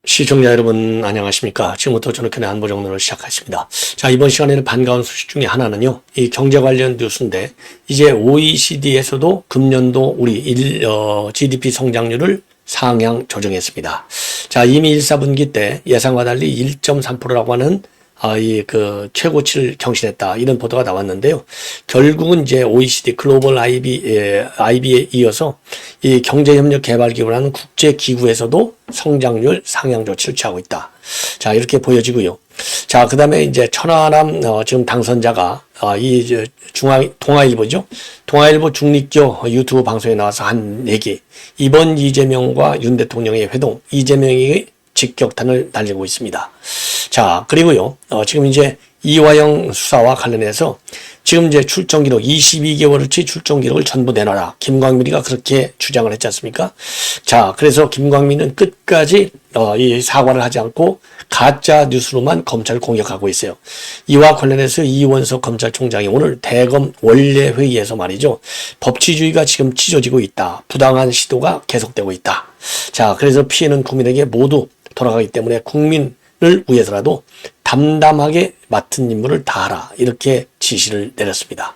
시청자 여러분 안녕하십니까. 지금부터 저녁에 안보정론을 시작하겠습니다. 자, 이번 시간에는 반가운 소식 중에 하나는요, 이 경제 관련 뉴스인데, 이제 OECD에서도 금년도 우리 GDP 성장률을 상향 조정했습니다. 자, 이미 1사분기 때 예상과 달리 1.3%라고 하는 최고치를 경신했다, 이런 보도가 나왔는데요. 결국은 이제 OECD 글로벌 IB에 이어서 이 경제협력개발기구라는 국제기구에서도 성장률 상향 조치를 취하고 있다. 자, 이렇게 보여지고요. 자, 그 다음에 이제 천하람 지금 당선자가 동아일보죠. 동아일보 중립교 유튜브 방송에 나와서 한 얘기. 이번 이재명과 윤 대통령의 회동, 이재명이 직격탄을 날리고 있습니다. 자, 그리고요, 지금 이제 이화영 수사와 관련해서 지금 이제 출정 기록 22개월치 출정 기록을 전부 내놔라. 김광민이가 그렇게 주장을 했지 않습니까? 자, 그래서 김광민은 끝까지 이 사과를 하지 않고 가짜 뉴스로만 검찰을 공격하고 있어요. 이와 관련해서 이원석 검찰총장이 오늘 대검 원내 회의에서 말이죠, 법치주의가 지금 찢어지고 있다. 부당한 시도가 계속되고 있다. 자, 그래서 피해는 국민에게 모두 돌아가기 때문에 국민을 위해서라도 담담하게 맡은 임무를 다하라, 이렇게 지시를 내렸습니다.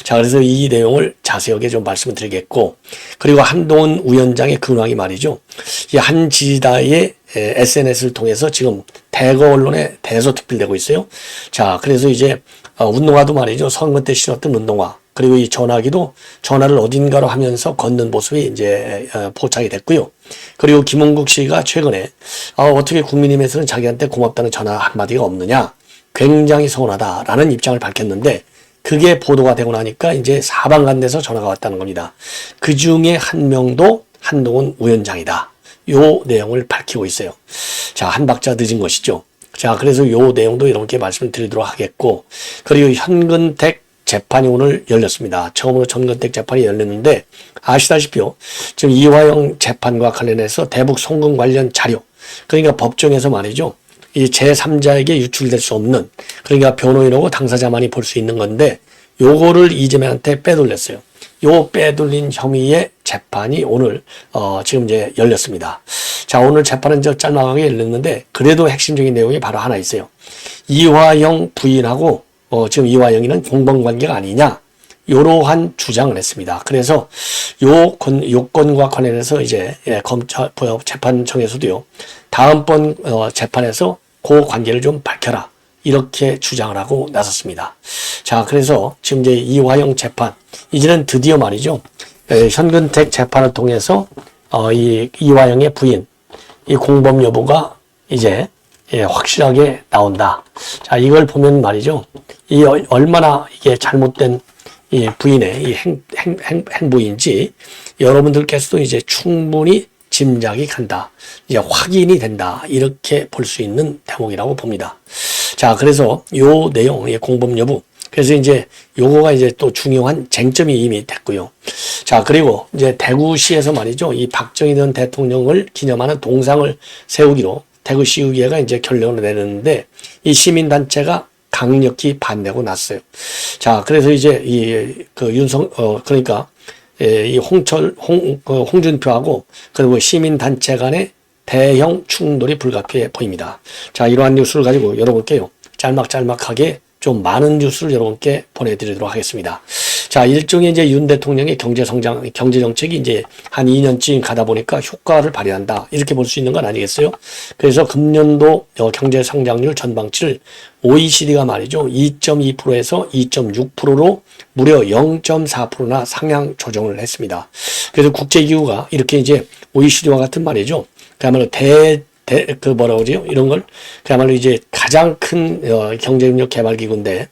자, 그래서 이 내용을 자세하게 좀 말씀을 드리겠고, 그리고 한동훈 위원장의 근황이 말이죠, 이 한 지지자의 SNS를 통해서 지금 대거 언론에 대서특필되고 있어요. 자, 그래서 이제 운동화도 말이죠, 선거 때 신었던 운동화, 그리고 이 전화기도 전화를 어딘가로 하면서 걷는 모습이 이제 포착이 됐고요. 그리고 김홍국 씨가 최근에 어떻게 국민의힘에서는 자기한테 고맙다는 전화 한마디가 없느냐, 굉장히 서운하다라는 입장을 밝혔는데, 그게 보도가 되고 나니까 이제 사방간대에서 전화가 왔다는 겁니다. 그 중에 한 명도 한동훈 위원장이다. 요 내용을 밝히고 있어요. 자, 한 박자 늦은 것이죠. 자, 그래서 요 내용도 여러분께 말씀을 드리도록 하겠고, 그리고 현근택 재판이 오늘 열렸습니다. 처음으로 전근택 재판이 열렸는데, 아시다시피요, 지금 이화영 재판과 관련해서 대북 송금 관련 자료, 그러니까 법정에서 말이죠, 이 제3자에게 유출될 수 없는, 그러니까 변호인하고 당사자만이 볼 수 있는 건데, 요거를 이재명한테 빼돌렸어요. 요 빼돌린 혐의의 재판이 오늘 지금 이제 열렸습니다. 자, 오늘 재판은 짤막하게 열렸는데, 그래도 핵심적인 내용이 바로 하나 있어요. 이화영 부인하고 지금 이화영이는 공범관계가 아니냐, 이러한 주장을 했습니다. 그래서 요건과 관련해서 이제 재판청에서도요, 다음번 재판에서 그 관계를 좀 밝혀라, 이렇게 주장을 하고 나섰습니다. 자, 그래서 지금 이제 이화영 재판, 이제는 드디어 말이죠, 현근택 재판을 통해서 이화영의 부인, 이 공범 여부가 이제 확실하게 나온다. 자, 이걸 보면 말이죠, 이 얼마나 이게 잘못된 이 부인의 이 행부인지 여러분들께서도 이제 충분히 짐작이 간다, 이제 확인이 된다, 이렇게 볼 수 있는 대목이라고 봅니다. 자, 그래서 요 내용, 공범 여부, 그래서 이제 요거가 이제 또 중요한 쟁점이 이미 됐고요. 자, 그리고 이제 대구시에서 말이죠, 이 박정희 전 대통령을 기념하는 동상을 세우기로 대구시의회가 이제 결론을 내렸는데, 이 시민단체가 강력히 반대하고 났어요. 자, 그래서 이제 그러니까 이 홍준표하고 그리고 시민단체 간의 대형 충돌이 불가피해 보입니다. 자, 이러한 뉴스를 가지고 여러분께요, 짤막하게 좀 많은 뉴스를 여러분께 보내드리도록 하겠습니다. 자, 일종의 이제 윤 대통령의 경제정책이 이제 한 2년쯤 가다 보니까 효과를 발휘한다, 이렇게 볼 수 있는 건 아니겠어요? 그래서 금년도 경제성장률 전망치를 OECD가 말이죠, 2.2%에서 2.6%로 무려 0.4%나 상향 조정을 했습니다. 그래서 국제기구가 이렇게 이제 OECD와 같은 말이죠, 그야말로 이런 걸 그야말로 이제 가장 큰 경제협력 개발기구인데,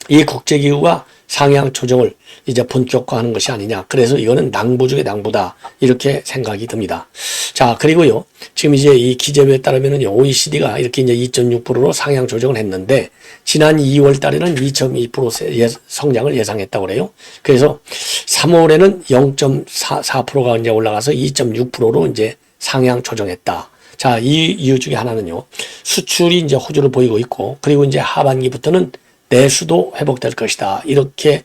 이 국제기구가 상향 조정을 이제 본격화하는 것이 아니냐. 그래서 이거는 낭보 중에 낭보다, 이렇게 생각이 듭니다. 자, 그리고요, 지금 이제 이 기재부에 따르면은 OECD가 이렇게 이제 2.6%로 상향 조정을 했는데, 지난 2월 달에는 2.2% 성장을 예상했다고 그래요. 그래서 3월에는 0.4%가 이제 올라가서 2.6%로 이제 상향 조정했다. 자, 이 이유 중에 하나는요. 수출이 이제 호조를 보이고 있고, 그리고 이제 하반기부터는 내수도 회복될 것이다. 이렇게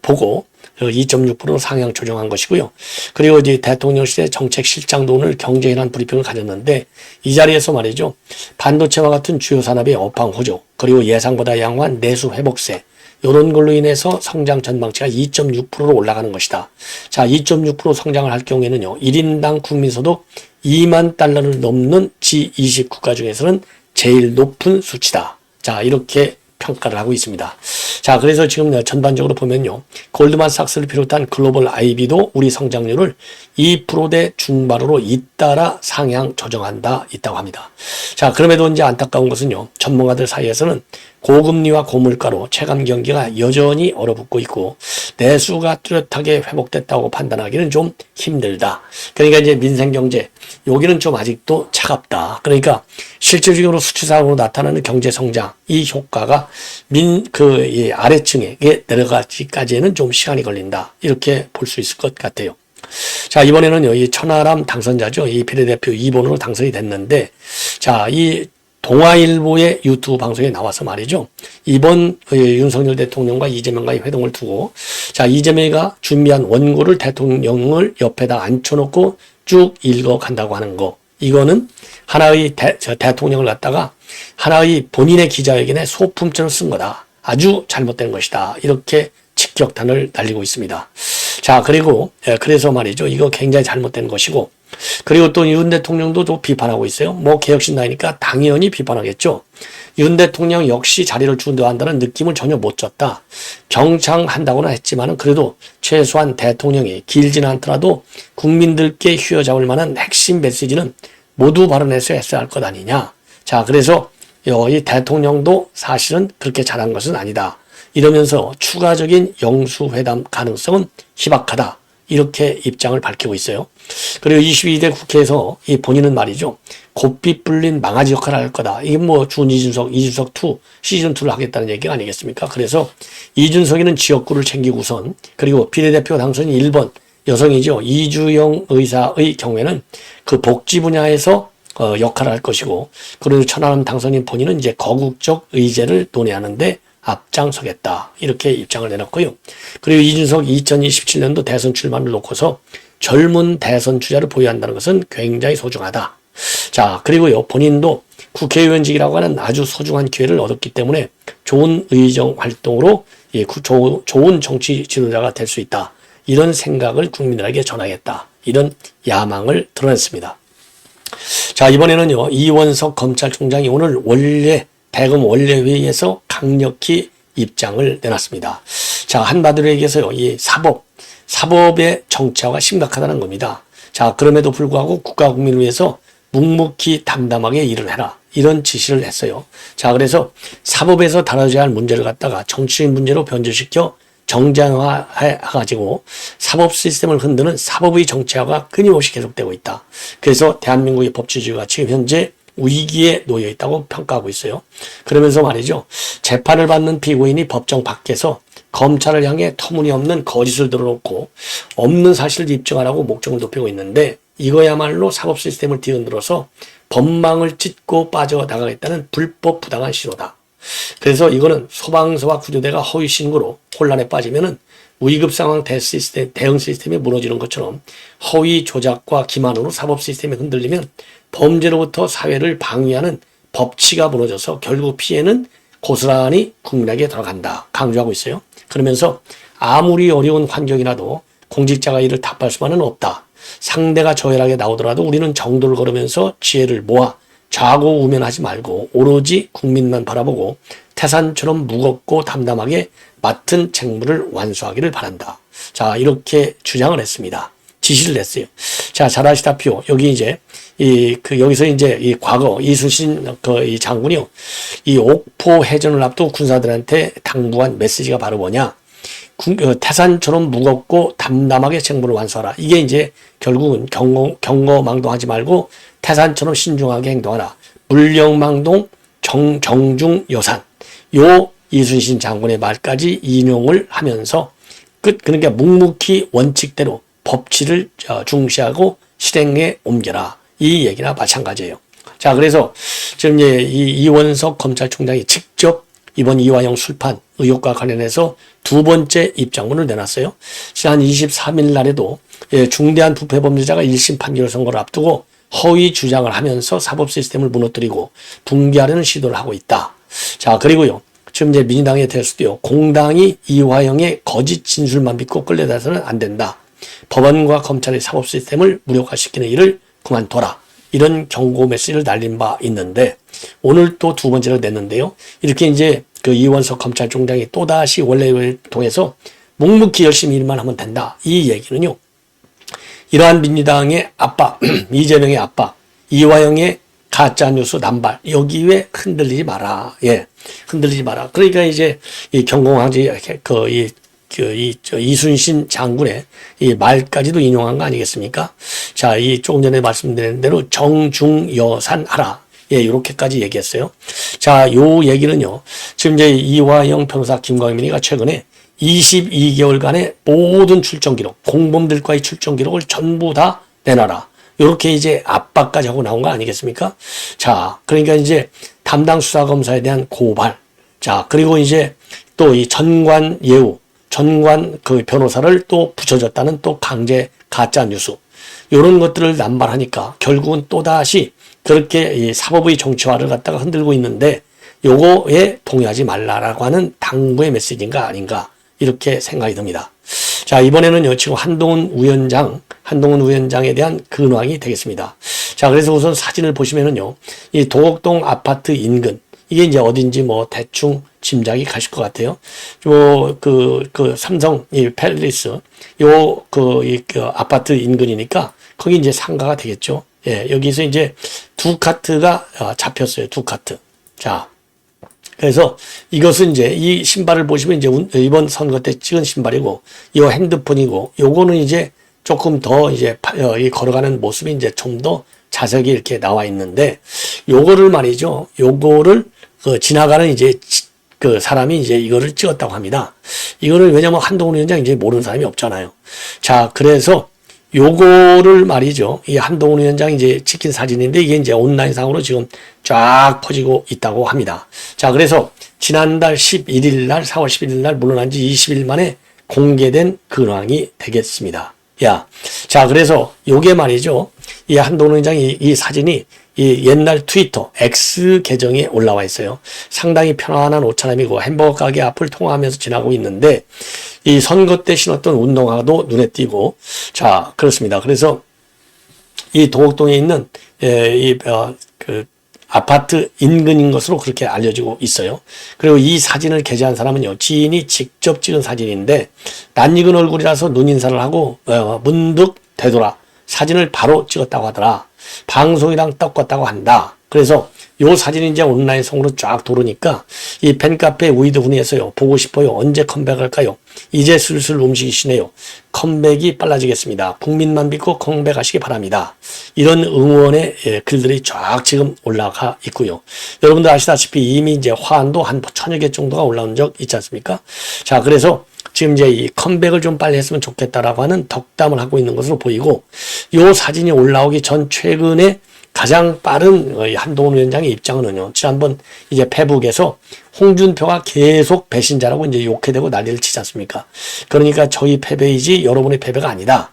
보고 2.6% 상향 조정한 것이고요. 그리고 이제 대통령실의 정책실장도 오늘 경제현안 브리핑을 가졌는데 이 자리에서 말이죠. 반도체와 같은 주요 산업의 업황 호조, 그리고 예상보다 양호한 내수 회복세, 이런 걸로 인해서 성장 전망치가 2.6%로 올라가는 것이다. 자, 2.6% 성장을 할 경우에는요. 1인당 국민소득 2만 달러를 넘는 G20 국가 중에서는 제일 높은 수치다. 자, 이렇게 평가를 하고 있습니다. 자, 그래서 지금 전반적으로 보면요. 골드만삭스를 비롯한 글로벌 IB도 우리 성장률을 2%대 중반으로 잇따라 상향 조정한다 있다고 합니다. 자, 그럼에도 이제 안타까운 것은요. 전문가들 사이에서는 고금리와 고물가로 체감 경기가 여전히 얼어붙고 있고 내수가 뚜렷하게 회복됐다고 판단하기는 좀 힘들다. 그러니까 이제 민생경제 여기는 좀 아직도 차갑다. 그러니까 실질적으로 수치상으로 나타나는 경제성장 이 효과가 이 아래층에 내려가기까지는 좀 시간이 걸린다. 이렇게 볼 수 있을 것 같아요. 자, 이번에는요, 이 천하람 당선자죠. 이 비례대표 2번으로 당선이 됐는데, 자, 이 동아일보의 유튜브 방송에 나와서 말이죠. 이번 윤석열 대통령과 이재명과의 회동을 두고, 자, 이재명이가 준비한 원고를 대통령을 옆에다 앉혀놓고 쭉 읽어간다고 하는 거. 이거는 하나의 대통령을 갖다가 하나의 본인의 기자회견에 소품처럼 쓴 거다. 아주 잘못된 것이다. 이렇게 직격탄을 날리고 있습니다. 자, 그리고 그래서 말이죠. 이거 굉장히 잘못된 것이고, 그리고 또 윤 대통령도 또 비판하고 있어요. 뭐 개혁신당이니까 당연히 비판하겠죠. 윤 대통령 역시 자리를 주도한다는 느낌을 전혀 못 줬다. 경청한다고는 했지만은 그래도 최소한 대통령이 길지는 않더라도 국민들께 휘어잡을 만한 핵심 메시지는 모두 발언해서 했어야 할 것 아니냐. 자, 그래서 이 대통령도 사실은 그렇게 잘한 것은 아니다. 이러면서 추가적인 영수회담 가능성은 희박하다. 이렇게 입장을 밝히고 있어요. 그리고 22대 국회에서 이 본인은 말이죠. 곱비 불린 망아지 역할을 할 거다. 이게 뭐 이준석 2, 시즌2를 하겠다는 얘기가 아니겠습니까? 그래서 이준석이는 지역구를 챙기고 우선, 그리고 비례대표 당선인 1번 여성이죠. 이주영 의사의 경우에는 그 복지 분야에서 역할을 할 것이고, 그리고 천하람 당선인 본인은 이제 거국적 의제를 논의하는데 앞장서겠다. 이렇게 입장을 내놨고요. 그리고 이준석 2027년도 대선 출마를 놓고서 젊은 대선 주자를 보유한다는 것은 굉장히 소중하다. 자, 그리고요. 본인도 국회의원직이라고 하는 아주 소중한 기회를 얻었기 때문에 좋은 의정 활동으로 좋은 정치 지도자가 될 수 있다. 이런 생각을 국민들에게 전하겠다. 이런 야망을 드러냈습니다. 자, 이번에는요. 이원석 검찰총장이 오늘 대검 원내회의에서 강력히 입장을 내놨습니다. 자, 한마디로 얘기해서요. 이 사법의 정치화가 심각하다는 겁니다. 자, 그럼에도 불구하고 국가 국민을 위해서 묵묵히 담담하게 일을 해라. 이런 지시를 했어요. 자, 그래서 사법에서 다뤄져야 할 문제를 갖다가 정치인 문제로 변질시켜 정쟁화해가지고 사법 시스템을 흔드는 사법의 정치화가 끊임없이 계속되고 있다. 그래서 대한민국의 법치주의가 지금 현재 위기에 놓여 있다고 평가하고 있어요. 그러면서 말이죠. 재판을 받는 피고인이 법정 밖에서 검찰을 향해 터무니없는 거짓을 들어놓고 없는 사실을 입증하라고 목적을 높이고 있는데 이거야말로 사법 시스템을 뒤흔들어서 법망을 찢고 빠져나가겠다는 불법 부당한 시도다. 그래서 이거는 소방서와 구조대가 허위 신고로 혼란에 빠지면은 위급 상황 대응 시스템이 무너지는 것처럼 허위 조작과 기만으로 사법 시스템이 흔들리면 범죄로부터 사회를 방위하는 법치가 무너져서 결국 피해는 고스란히 국민에게 돌아간다. 강조하고 있어요. 그러면서 아무리 어려운 환경이라도 공직자가 이를 답할 수만은 없다. 상대가 저열하게 나오더라도 우리는 정도를 걸으면서 지혜를 모아 좌고우면하지 말고 오로지 국민만 바라보고 태산처럼 무겁고 담담하게 맡은 책무를 완수하기를 바란다. 자, 이렇게 주장을 했습니다. 지시를 냈어요. 자, 잘 아시다시피 여기 이제 여기서 이제 이 과거 이순신 이 장군이요. 이 옥포 해전을 앞두고 군사들한테 당부한 메시지가 바로 뭐냐? 태산처럼 무겁고 담담하게 책무를 완수하라. 이게 이제 결국은 경거망동하지 말고 태산처럼 신중하게 행동하라. 물령망동 정중여산. 요 이순신 장군의 말까지 인용을 하면서 그러니까 묵묵히 원칙대로 법치를 중시하고 실행에 옮겨라. 이 얘기나 마찬가지예요. 자, 그래서 지금 이제 이원석 검찰총장이 직접 이번 이화영 술판 의혹과 관련해서 두 번째 입장문을 내놨어요. 지난 23일 날에도 중대한 부패 범죄자가 1심 판결 선고를 앞두고 허위 주장을 하면서 사법 시스템을 무너뜨리고 붕괴하려는 시도를 하고 있다. 자, 그리고요. 지금 이제 민주당에 대해서도요. 공당이 이화영의 거짓 진술만 믿고 끌려다서는 안 된다. 법원과 검찰의 사법 시스템을 무력화시키는 일을 그만둬라. 이런 경고 메시지를 날린 바 있는데 오늘 또 두 번째로 냈는데요. 이렇게 이제 그 이원석 검찰총장이 또다시 원래를 통해서 묵묵히 열심히 일만 하면 된다. 이 얘기는요. 이러한 민주당의 압박, 이재명의 압박, 이화영의 가짜뉴스 남발, 여기에 흔들리지 마라. 예. 흔들리지 마라. 그러니까 이제 이 경공황제, 이순신 장군의 이 말까지도 인용한 거 아니겠습니까? 자, 이 조금 전에 말씀드린 대로 정중여산하라. 예, 이렇게까지 얘기했어요. 자, 요 얘기는요. 지금 이제 이화영 변호사 김광민이가 최근에 22개월간의 모든 출정 기록, 공범들과의 출정 기록을 전부 다 내놔라. 요렇게 이제 압박까지 하고 나온 거 아니겠습니까? 자, 그러니까 이제 담당 수사검사에 대한 고발. 자, 그리고 이제 또 이 전관 예우, 전관 그 변호사를 또 붙여줬다는 또 강제 가짜 뉴스. 요런 것들을 남발하니까 결국은 또다시 그렇게 이 사법의 정치화를 갖다가 흔들고 있는데 요거에 동의하지 말라라고 하는 당부의 메시지인가 아닌가 이렇게 생각이 듭니다. 자, 이번에는요, 지금 한동훈 위원장에 대한 근황이 되겠습니다. 자, 그래서 우선 사진을 보시면은요, 이 도곡동 아파트 인근, 이게 이제 어딘지 뭐 대충 짐작이 가실 것 같아요. 삼성, 이 팰리스, 그 아파트 인근이니까 거기 이제 상가가 되겠죠. 예, 여기서 이제 두 카트가 잡혔어요. 두 카트. 자, 그래서 이것은 이제 이 신발을 보시면 이제 이번 선거 때 찍은 신발이고, 이 핸드폰이고, 요거는 이제 조금 더 이제 이 걸어가는 모습이 이제 좀 더 자세하게 이렇게 나와 있는데, 요거를 말이죠. 요거를 지나가는 이제 그 사람이 이제 이거를 찍었다고 합니다. 이거를 왜냐면 한동훈 위원장 이제 모르는 사람이 없잖아요. 자, 그래서 요거를 말이죠. 이 한동훈 위원장이 이제 찍힌 사진인데 이게 이제 온라인상으로 지금 쫙 퍼지고 있다고 합니다. 자, 그래서 지난달 11일 날, 4월 11일 날 물러난 지 20일 만에 공개된 근황이 되겠습니다. 자, 그래서 요게 말이죠. 이 한동훈 위원장이 이 사진이 이 옛날 트위터 X 계정에 올라와 있어요. 상당히 편안한 옷차림이고 햄버거 가게 앞을 통화하면서 지나고 있는데 이 선거 때 신었던 운동화도 눈에 띄고, 자, 그렇습니다. 그래서 이 도곡동에 있는 아파트 인근인 것으로 그렇게 알려지고 있어요. 그리고 이 사진을 게재한 사람은요, 지인이 직접 찍은 사진인데 낯익은 얼굴이라서 눈인사를 하고 문득 되돌아 사진을 바로 찍었다고 하더라. 방송이랑 똑같다고 한다. 그래서 요 사진이 이제 온라인성으로 쫙 도르니까 이 팬카페 우이드 분이에서요. 보고 싶어요. 언제 컴백할까요? 이제 슬슬 움직이시네요. 컴백이 빨라지겠습니다. 국민만 믿고 컴백하시기 바랍니다. 이런 응원의 글들이 쫙 지금 올라가 있고요. 여러분들 아시다시피 이미 이제 화환도 한 1000여 개 정도가 올라온 적 있지 않습니까? 자, 그래서 지금 이제 이 컴백을 좀 빨리 했으면 좋겠다라고 하는 덕담을 하고 있는 것으로 보이고, 요 사진이 올라오기 전 최근에 가장 빠른 한동훈 위원장의 입장은요, 지난번 이제 페북에서 홍준표가 계속 배신자라고 이제 욕해대고 난리를 치지 않습니까? 그러니까 저희 패배이지 여러분의 패배가 아니다.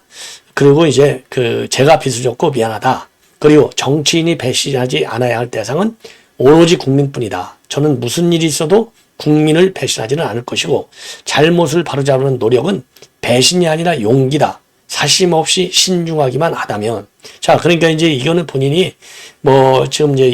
그리고 이제 제가 빚을 졌고 미안하다. 그리고 정치인이 배신하지 않아야 할 대상은 오로지 국민뿐이다. 저는 무슨 일이 있어도 국민을 배신하지는 않을 것이고 잘못을 바로잡는 노력은 배신이 아니라 용기다. 사심 없이 신중하기만 하다면. 자, 그러니까 이제 이거는 본인이 뭐 지금 이제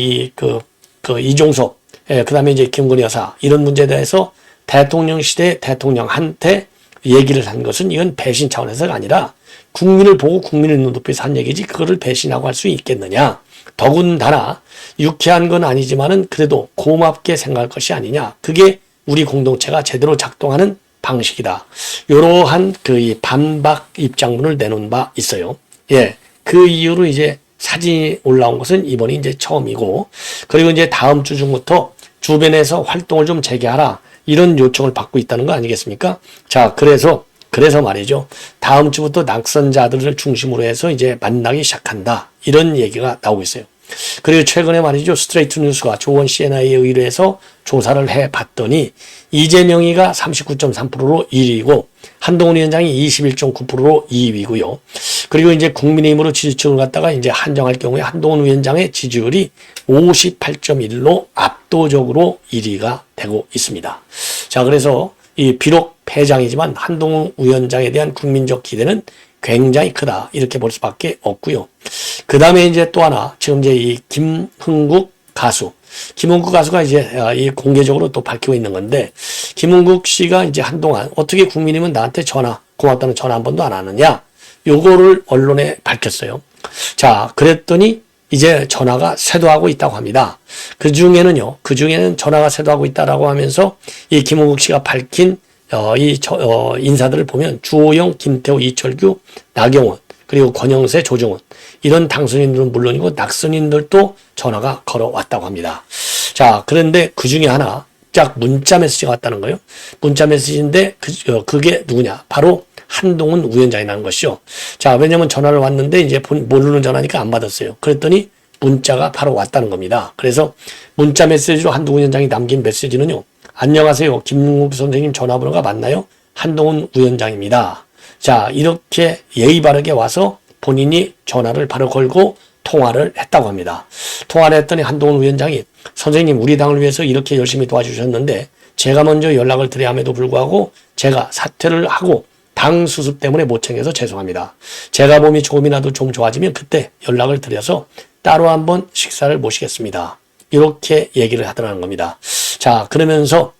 이종석, 그 다음에 이제 김건희 여사 이런 문제에 대해서 대통령 시대 대통령한테 얘기를 한 것은 이건 배신 차원에서가 아니라 국민을 보고 국민을 눈높이서 한 얘기지 그거를 배신하고 할 수 있겠느냐. 더군다나 유쾌한 건 아니지만은 그래도 고맙게 생각할 것이 아니냐. 그게 우리 공동체가 제대로 작동하는 방식이다. 이러한 이 반박 입장문을 내놓은 바 있어요. 예. 그 이후로 이제 사진이 올라온 것은 이번이 이제 처음이고, 그리고 이제 다음 주 중부터 주변에서 활동을 좀 재개하라. 이런 요청을 받고 있다는 거 아니겠습니까? 자, 그래서 그래서 말이죠. 다음 주부터 낙선자들을 중심으로 해서 이제 만나기 시작한다. 이런 얘기가 나오고 있어요. 그리고 최근에 말이죠. 스트레이트 뉴스가 조원 CNI에 의뢰해서 조사를 해봤더니 이재명이가 39.3%로 1위고 한동훈 위원장이 21.9%로 2위고요. 그리고 이제 국민의힘으로 지지층을 갖다가 이제 한정할 경우에 한동훈 위원장의 지지율이 58.1로 압도적으로 1위가 되고 있습니다. 자, 그래서 이 비록 패장이지만 한동훈 위원장에 대한 국민적 기대는 굉장히 크다. 이렇게 볼 수밖에 없고요. 그 다음에 이제 또 하나, 지금 이제 이 김흥국 가수가 이제 이 공개적으로 또 밝히고 있는 건데, 김흥국 씨가 이제 한동안 어떻게 국민이면 나한테 고맙다는 전화 한 번도 안 하느냐? 요거를 언론에 밝혔어요. 자, 그랬더니 이제 전화가 쇄도하고 있다고 합니다. 그 중에는 전화가 쇄도하고 있다라고 하면서 이 김흥국 씨가 밝힌 인사들을 보면 주호영, 김태호, 이철규, 나경원, 그리고 권영세, 조정훈 이런 당선인들은 물론이고 낙선인들도 전화가 걸어왔다고 합니다. 자, 그런데 그 중에 하나 짝 문자 메시지가 왔다는 거예요. 문자 메시지인데 그게 누구냐? 바로 한동훈 위원장이라는 것이죠. 자, 왜냐면 전화를 왔는데 이제 모르는 전화니까 안 받았어요. 그랬더니 문자가 바로 왔다는 겁니다. 그래서 문자 메시지로 한동훈 위원장이 남긴 메시지는요. 안녕하세요. 김흥국 선생님 전화번호가 맞나요? 한동훈 위원장입니다. 자, 이렇게 예의 바르게 와서 본인이 전화를 바로 걸고 통화를 했다고 합니다. 통화를 했더니 한동훈 위원장이 선생님 우리 당을 위해서 이렇게 열심히 도와주셨는데 제가 먼저 연락을 드려야 함에도 불구하고 제가 사퇴를 하고 당 수습 때문에 못 챙겨서 죄송합니다. 제가 몸이 조금이라도 좀 좋아지면 그때 연락을 드려서 따로 한번 식사를 모시겠습니다. 이렇게 얘기를 하더라는 겁니다. 자, 그러면서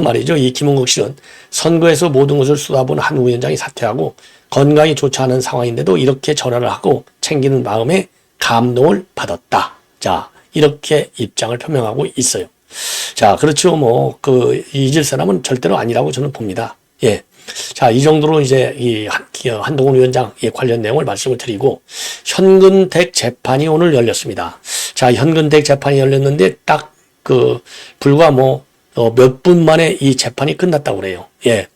말이죠. 이 김흥국 씨는 선거에서 모든 것을 쏟아본 한 위원장이 사퇴하고 건강이 좋지 않은 상황인데도 이렇게 전화를 하고 챙기는 마음에 감동을 받았다. 자, 이렇게 입장을 표명하고 있어요. 자, 그렇죠. 잊을 사람은 절대로 아니라고 저는 봅니다. 예. 자, 이 정도로 이제 한동훈 위원장 관련 내용을 말씀을 드리고 현근택 재판이 오늘 열렸습니다. 자, 현근택 재판이 열렸는데 딱 불과 몇 분 만에 이 재판이 끝났다고 그래요. 예.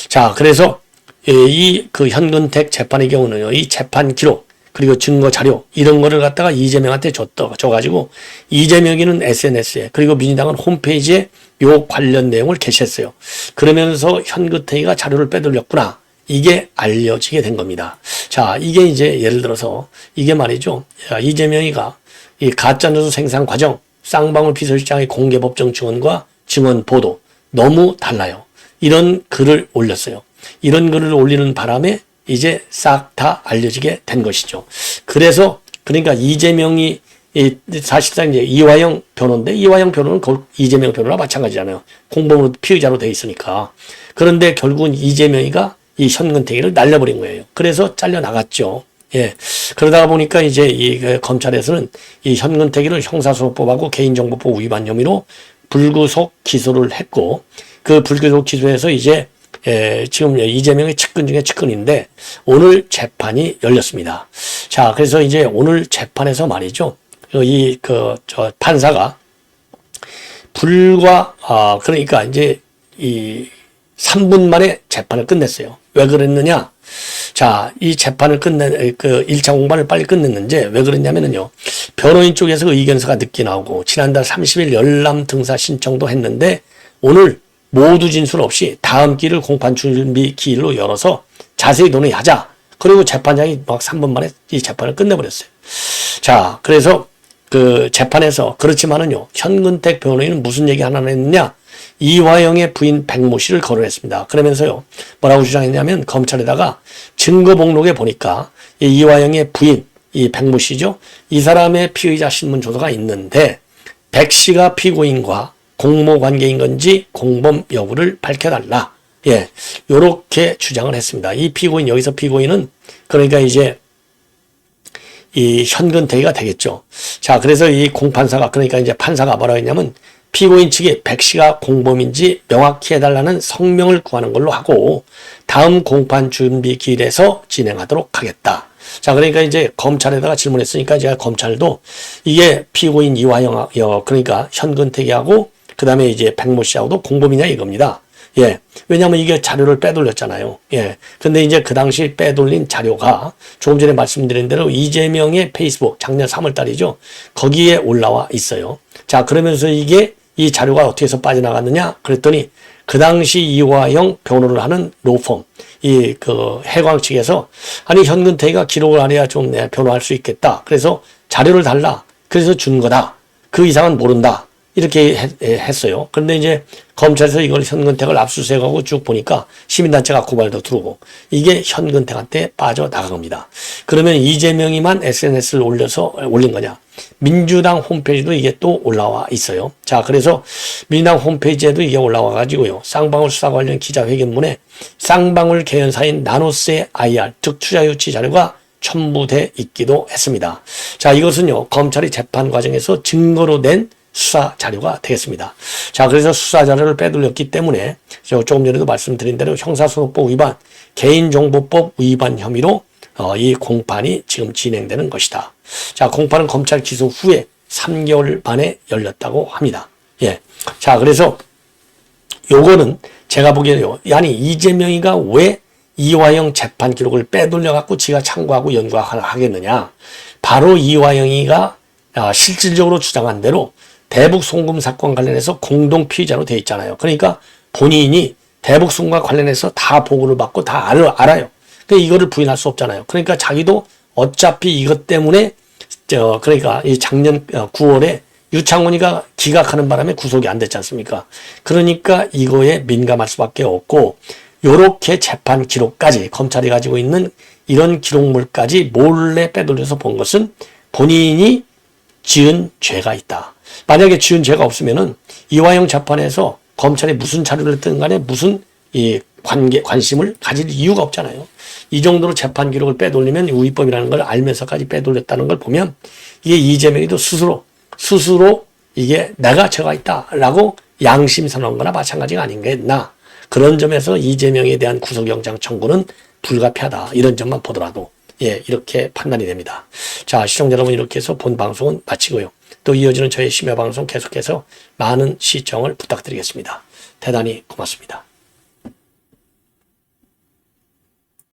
자, 그래서 현근택 재판의 경우는요, 이 재판 기록, 그리고 증거 자료, 이런 거를 갖다가 이재명한테 줘가지고, 이재명이는 SNS에, 그리고 민주당은 홈페이지에 요 관련 내용을 게시했어요. 그러면서 현근택이가 자료를 빼돌렸구나. 이게 알려지게 된 겁니다. 자, 이게 이제 예를 들어서, 이게 말이죠. 이재명이가 이 가짜뉴스 생산 과정, 쌍방울 비서실장의 공개 법정 증언과 증언 보도, 너무 달라요. 이런 글을 올렸어요. 이런 글을 올리는 바람에 이제 싹 다 알려지게 된 것이죠. 그러니까 이재명이 사실상 이제 이화영 변호인데 이화영 변호는 이재명 변호랑 마찬가지잖아요. 공범으로 피의자로 돼 있으니까. 그런데 결국은 이재명이가 이 현근택이를 날려버린 거예요. 그래서 잘려나갔죠. 예. 그러다가 보니까 이제 검찰에서는 이 현근택이를 형사소송법하고 개인정보법 위반 혐의로 불구속 기소를 했고 그 불구속 기소에서 이제 지금 이재명의 측근 중에 측근인데 오늘 재판이 열렸습니다. 자, 그래서 이제 오늘 재판에서 말이죠. 판사가 그러니까 이제 3분 만에 재판을 끝냈어요. 왜 그랬느냐? 자, 이 재판을 1차 공판을 빨리 끝냈는지 왜 그랬냐면요. 변호인 쪽에서 의견서가 늦게 나오고 지난달 30일 열람 등사 신청도 했는데 오늘 모두 진술 없이 다음 기일을 공판 준비 기일로 열어서 자세히 논의하자. 그리고 재판장이 막 3분 만에 이 재판을 끝내버렸어요. 자, 그래서 재판에서 그렇지만은요. 현근택 변호인은 무슨 얘기 하나 했느냐? 이화영의 부인 백모 씨를 거론했습니다. 그러면서요. 뭐라고 주장했냐면 검찰에다가 증거 목록에 보니까 이화영의 부인 이 백모 씨죠. 이 사람의 피의자 신문 조서가 있는데 백 씨가 피고인과 공모 관계인 건지 공범 여부를 밝혀달라. 예, 요렇게 주장을 했습니다. 이 피고인, 여기서 피고인은 그러니까 이제 이 현근택이가 되겠죠. 자, 그래서 이 공판사가 그러니까 이제 판사가 뭐라고 했냐면 피고인 측이 백 씨가 공범인지 명확히 해달라는 성명을 구하는 걸로 하고 다음 공판 준비 기일에서 진행하도록 하겠다. 자, 그러니까 이제 검찰에다가 질문했으니까 제가 검찰도 이게 피고인 이화영, 그러니까 현근택이하고 그 다음에 이제 백모 씨하고도 공범이냐 이겁니다. 예. 왜냐하면 이게 자료를 빼돌렸잖아요. 예. 근데 이제 그 당시 빼돌린 자료가 조금 전에 말씀드린 대로 이재명의 페이스북 작년 3월 달이죠. 거기에 올라와 있어요. 자, 그러면서 이게 이 자료가 어떻게 해서 빠져나갔느냐? 그랬더니 그 당시 이화영 변호를 하는 로펌, 해광 측에서 아니, 현근택이가 기록을 안 해야 좀 변호할 수 있겠다. 그래서 자료를 달라. 그래서 준 거다. 그 이상은 모른다. 이렇게 했어요. 그런데 이제 검찰에서 이걸 현근택을 압수수색하고 쭉 보니까 시민단체가 고발도 들어오고 이게 현근택한테 빠져나간 겁니다. 그러면 이재명이만 SNS를 올린 거냐? 민주당 홈페이지도 이게 또 올라와 있어요. 자, 그래서 민주당 홈페이지에도 이게 올라와 가지고요. 쌍방울 수사 관련 기자회견문에 쌍방울 개연사인 나노스의 IR, 즉 투자유치 자료가 첨부돼 있기도 했습니다. 자, 이것은요, 검찰이 재판 과정에서 증거로 낸 수사 자료가 되겠습니다. 자, 그래서 수사 자료를 빼돌렸기 때문에 조금 전에도 말씀드린 대로 형사소송법 위반, 개인정보법 위반 혐의로 이 공판이 지금 진행되는 것이다. 자, 공판은 검찰 기소 후에 3개월 만에 열렸다고 합니다. 예. 자, 그래서 요거는 제가 보기에는요, 아니, 이재명이가 왜 이화영 재판 기록을 빼돌려갖고 지가 참고하고 연구하겠느냐. 바로 이화영이가 실질적으로 주장한 대로 대북 송금 사건 관련해서 공동 피의자로 되어 있잖아요. 그러니까 본인이 대북 송금과 관련해서 다 보고를 받고 다 알아요. 그러니까 이거를 부인할 수 없잖아요. 그러니까 자기도 어차피 이것 때문에 그러니까 이 작년 9월에 유창훈이가 기각하는 바람에 구속이 안 됐지 않습니까? 그러니까 이거에 민감할 수밖에 없고 요렇게 재판 기록까지 검찰이 가지고 있는 이런 기록물까지 몰래 빼돌려서 본 것은 본인이 지은 죄가 있다. 만약에 지은 죄가 없으면은 이화영 재판에서 검찰이 무슨 자료를 뜬 간에 무슨 관심을 가질 이유가 없잖아요. 이 정도로 재판 기록을 빼돌리면 우위법이라는 걸 알면서까지 빼돌렸다는 걸 보면 이게 이재명이도 스스로 이게 내가 죄가 있다라고 양심선언한 거나 마찬가지가 아닌가. 그런 점에서 이재명에 대한 구속영장 청구는 불가피하다. 이런 점만 보더라도 이렇게 판단이 됩니다. 자, 시청자 여러분, 이렇게 해서 본 방송은 마치고요. 또 이어지는 저의 심야 방송 계속해서 많은 시청을 부탁드리겠습니다. 대단히 고맙습니다.